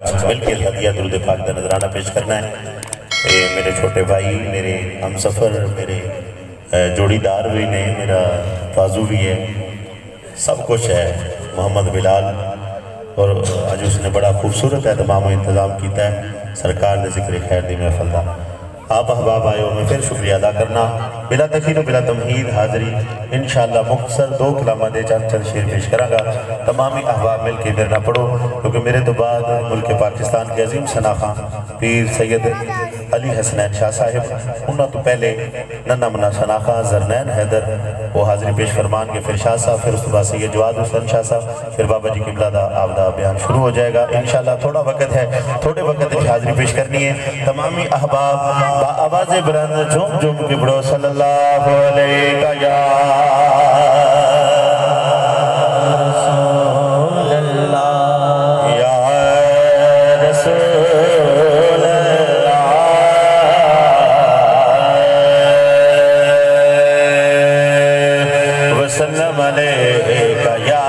مل کے ہدیہ درود پاک کا نظرانہ پیش کرنا ہے. میرے چھوٹے بھائی، میرے ہم سفر، میرے جوڑی دار بھی نے، میرا بازو بھی ہے، سب کچھ ہے محمد بلال. اور آج اس نے بڑا خوبصورت اہتمام و انتظام کیتا ہے سرکار نے ذکر خیر دی محفل دا. آپ احباب آئے ہو، میں پھر شکریہ ادا کرنا. بلا تخیر و بلا تمہید حاضری انشاءاللہ مختصر 2 کلمات چند شعر پیش کرا گا. تمامی احباب مل کے میرے نہ پڑھو، کیونکہ میرے تو بعد ملک پاکستان کے عظیم شناخواں پیر سید علی حسنین شاہ صاحب، انہوں تو پہلے ننہ منا شناخواں زرنین حیدر وہ حاضری پیش فرمان کے، پھر شاہ صاحب، پھر اس کے بعد سید جواد حسن شاہ صاحب، پھر بابا جی قبلہ دا آبدہ بیان شروع ہو جائے گا. انشاءاللہ تھوڑا وقت ہے، تھوڑے وقت کی حاضری پیش کرنی ہے. تمامی احباب با آواز بلند جھوم جھوم کے پڑھو صلی اللہ علیہ یا رسول اللہ یا رسول اللہ وسلم علیہ یا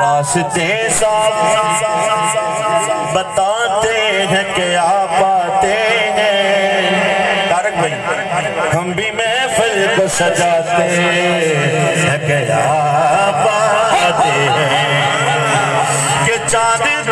راستے بتاتے ہیں کیا پاتے ہیں. تارک بھائی ہم بھی محفل کو سجاتے ہیں کیا پاتے ہیں کہ چاند